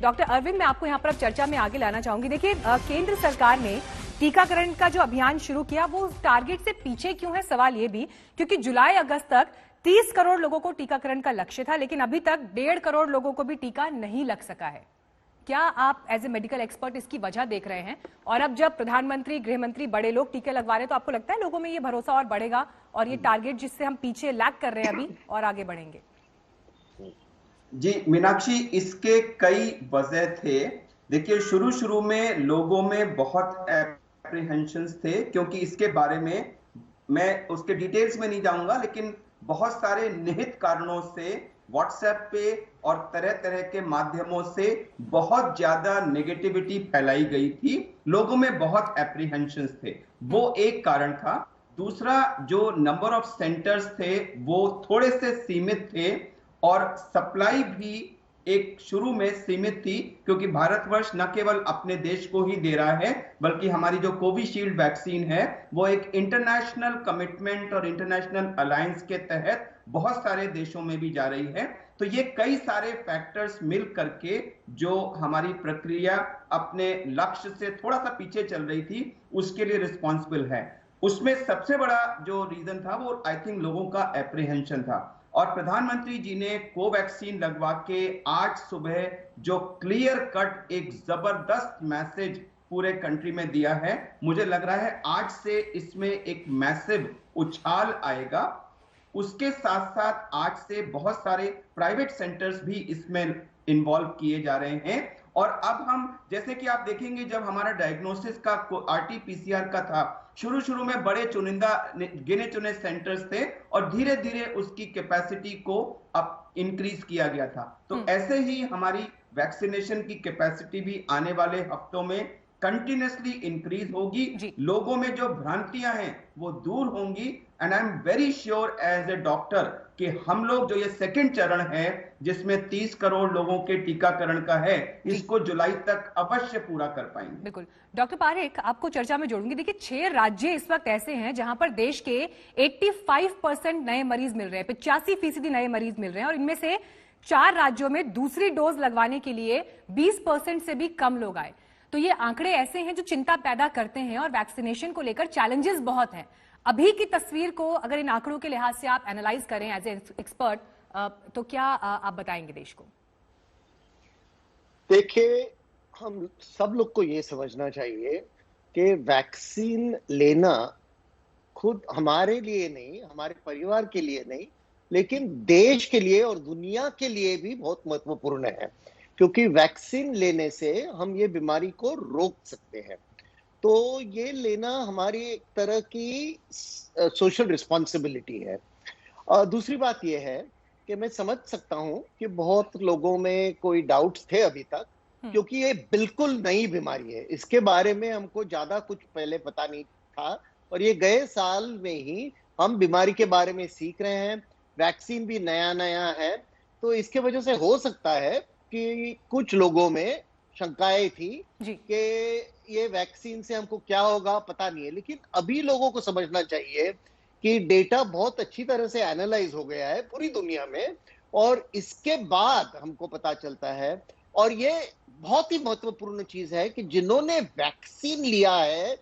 Doctor Arvind, मैं आपको यहाँ पर अब चर्चा में आगे लाना चाहूंगी। देखिए, केंद्र सरकार ने टीकाकरण का जो अभियान शुरू किया वो टारगेट से पीछे क्यों है, सवाल ये भी, क्योंकि जुलाई अगस्त तक 30 करोड़ लोगों को टीकाकरण का लक्ष्य था, लेकिन अभी तक 1.5 करोड़ लोगों को भी टीका नहीं लग सका है। क्या आप एज ए मेडिकल एक्सपर्ट इसकी वजह देख रहे हैं? और अब जब प्रधानमंत्री, गृह मंत्री बड़े लोग टीके लगवा रहे हैं, तो आपको लगता है लोगों में ये भरोसा और बढ़ेगा और ये टारगेट जिससे हम पीछे लैग कर रहे हैं अभी और आगे बढ़ेंगे? जी मीनाक्षी, इसके कई वजह थे। देखिए, शुरू में लोगों में बहुत एप्रीहेंशंस थे, क्योंकि इसके बारे में मैं उसके डिटेल्स में नहीं जाऊंगा, लेकिन बहुत सारे निहित कारणों से व्हाट्सएप पे और तरह तरह के माध्यमों से बहुत ज्यादा नेगेटिविटी फैलाई गई थी। लोगों में बहुत एप्रीहेंशंस थे, वो एक कारण था। दूसरा, जो नंबर ऑफ सेंटर्स थे वो थोड़े से सीमित थे और सप्लाई भी एक शुरू में सीमित थी, क्योंकि भारतवर्ष न केवल अपने देश को ही दे रहा है, बल्कि हमारी जो कोविशील्ड वैक्सीन है वो एक इंटरनेशनल कमिटमेंट और इंटरनेशनल अलायंस के तहत बहुत सारे देशों में भी जा रही है। तो ये कई सारे फैक्टर्स मिल करके जो हमारी प्रक्रिया अपने लक्ष्य से थोड़ा सा पीछे चल रही थी, उसके लिए रिस्पॉन्सिबल है। उसमें सबसे बड़ा जो रीजन था वो आई थिंक लोगों का एप्रीहेंशन था। और प्रधानमंत्री जी ने कोवैक्सीन लगवा के आज सुबह जो क्लियर कट एक जबरदस्त मैसेज पूरे कंट्री में दिया है, मुझे लग रहा है आज से इसमें एक मैसिव उछाल आएगा। उसके साथ साथ आज से बहुत सारे प्राइवेट सेंटर्स भी इसमें इन्वॉल्व किए जा रहे हैं। और अब हम, जैसे कि आप देखेंगे, जब हमारा डायग्नोसिस का आरटीपीसीआर का था, शुरू में बड़े चुनिंदा गिने चुने सेंटर्स थे और धीरे धीरे उसकी कैपेसिटी को अब इंक्रीज किया गया था। तो ऐसे ही हमारी वैक्सीनेशन की कैपेसिटी भी आने वाले हफ्तों में कंटिन्यूसली इंक्रीज होगी। लोगों में जो भ्रांतियां हैं वो दूर होंगी। And I am very sure as a doctor कि हम लोग जो ये सेकंड चरण है जिसमें 30 करोड़ लोगों के टीकाकरण का है, इसको जुलाई तक अवश्य पूरा कर पाएंगे। बिल्कुल। डॉक्टर पारेख, आपको चर्चा में जोड़ूंगी। देखिए, 6 राज्य इस वक्त ऐसे हैं जहां पर देश के 85% नए मरीज मिल रहे हैं, 85% नए मरीज मिल रहे हैं, और इनमें से 4 राज्यों में दूसरी डोज लगवाने के लिए 20% से भी कम लोग आए। तो ये आंकड़े ऐसे हैं जो चिंता पैदा करते हैं और वैक्सीनेशन को लेकर चैलेंजेस बहुत हैं। अभी की तस्वीर को अगर इन आंकड़ों के लिहाज से आप एनालाइज करें एज ए एक्सपर्ट, तो क्या आप बताएंगे देश को? देखिए, हम सब लोग को ये समझना चाहिए कि वैक्सीन लेना खुद हमारे लिए नहीं, हमारे परिवार के लिए नहीं, लेकिन देश के लिए और दुनिया के लिए भी बहुत महत्वपूर्ण है, क्योंकि वैक्सीन लेने से हम ये बीमारी को रोक सकते हैं। तो ये लेना हमारी एक तरह की सोशल रिस्पॉन्सिबिलिटी है। दूसरी बात ये है कि मैं समझ सकता हूं कि बहुत लोगों में कोई डाउट्स थे अभी तक, क्योंकि ये बिल्कुल नई बीमारी है। इसके बारे में हमको ज्यादा कुछ पहले पता नहीं था और ये गए साल में ही हम बीमारी के बारे में सीख रहे हैं। वैक्सीन भी नया नया है, तो इसके वजह से हो सकता है कि कुछ लोगों में शंकाएं थी कि ये वैक्सीन से हमको क्या होगा, पता नहीं है। लेकिन अभी लोगों को समझना चाहिए कि डेटा बहुत अच्छी तरह से एनालाइज हो गया है पूरी दुनिया में, और इसके बाद हमको पता चलता है, और ये बहुत ही महत्वपूर्ण चीज है कि जिन्होंने वैक्सीन लिया है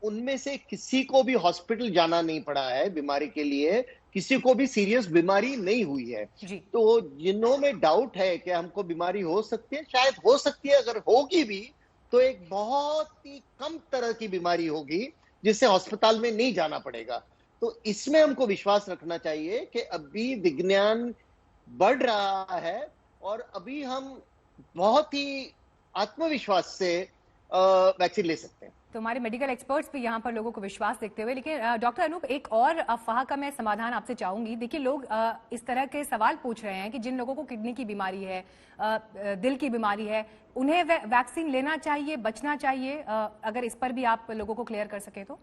उनमें से किसी को भी हॉस्पिटल जाना नहीं पड़ा है बीमारी के लिए, किसी को भी सीरियस बीमारी नहीं हुई है। तो जिन्हों में डाउट है कि हमको बीमारी हो सकती है, शायद हो सकती है, अगर होगी भी तो एक बहुत ही कम तरह की बीमारी होगी जिससे अस्पताल में नहीं जाना पड़ेगा। तो इसमें हमको विश्वास रखना चाहिए कि अभी विज्ञान बढ़ रहा है और अभी हम बहुत ही आत्मविश्वास से वैक्सीन ले सकते हैं। तो हमारे मेडिकल एक्सपर्ट्स भी यहाँ पर लोगों को विश्वास देखते हुए, लेकिन डॉक्टर अनूप, एक और अफवाह का मैं समाधान आपसे चाहूंगी। देखिए, लोग इस तरह के सवाल पूछ रहे हैं कि जिन लोगों को किडनी की बीमारी है, दिल की बीमारी है, उन्हें वैक्सीन लेना चाहिए, बचना चाहिए? अगर इस पर भी आप लोगों को क्लियर कर सके तो।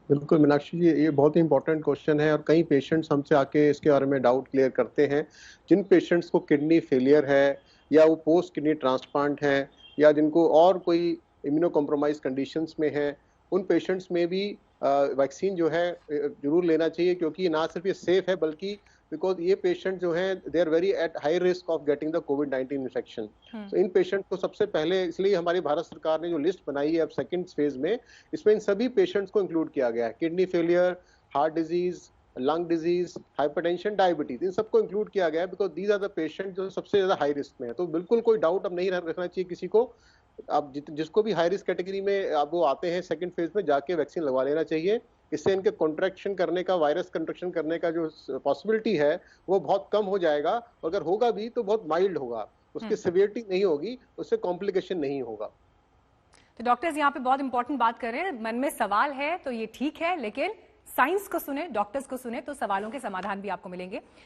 बिल्कुल मीनाक्षी जी, ये बहुत ही इंपॉर्टेंट क्वेश्चन है और कई पेशेंट्स हमसे आके इसके बारे में डाउट क्लियर करते हैं। जिन पेशेंट्स को किडनी फेलियर है या वो पोस्ट किडनी ट्रांसप्लांट है या जिनको और कोई इम्यूनो कॉम्प्रोमाइज कंडीशंस में है, उन पेशेंट्स में भी वैक्सीन जो है जरूर लेना चाहिए, क्योंकि ना सिर्फ ये सेफ है बल्कि बिकॉज ये पेशेंट जो हैं they are very at high risk of getting the कोविड-19 इन्फेक्शन। तो इन पेशेंट को सबसे पहले, इसलिए हमारी भारत सरकार ने जो लिस्ट बनाई है अब सेकंड फेज में, इसमें इन सभी पेशेंट्स को इंक्लूड किया गया है। Kidney failure, heart disease, lung disease, hypertension, diabetes, इन सबको इंक्लूड किया गया है because these are the patient जो सबसे ज्यादा हाई रिस्क में है। तो बिल्कुल कोई डाउट अब नहीं रखना चाहिए किसी को। अब जिसको भी हाई रिस्क कैटेगरी में अब वो आते हैं सेकंड फेज में, जाके वैक्सीन लगवा लेना चाहिए। इससे इनके कॉन्ट्रैक्शन करने का, वायरस कॉन्ट्रैक्शन करने का जो पॉसिबिलिटी है वो बहुत कम हो जाएगा। अगर होगा भी तो बहुत माइल्ड होगा, उसकी सिवियरिटी नहीं होगी, उससे कॉम्प्लिकेशन नहीं होगा। तो डॉक्टर्स यहाँ पे बहुत इंपॉर्टेंट बात कर रहे हैं, मन में सवाल है तो ये ठीक है, लेकिन साइंस को सुने, डॉक्टर्स को सुने तो सवालों के समाधान भी आपको मिलेंगे।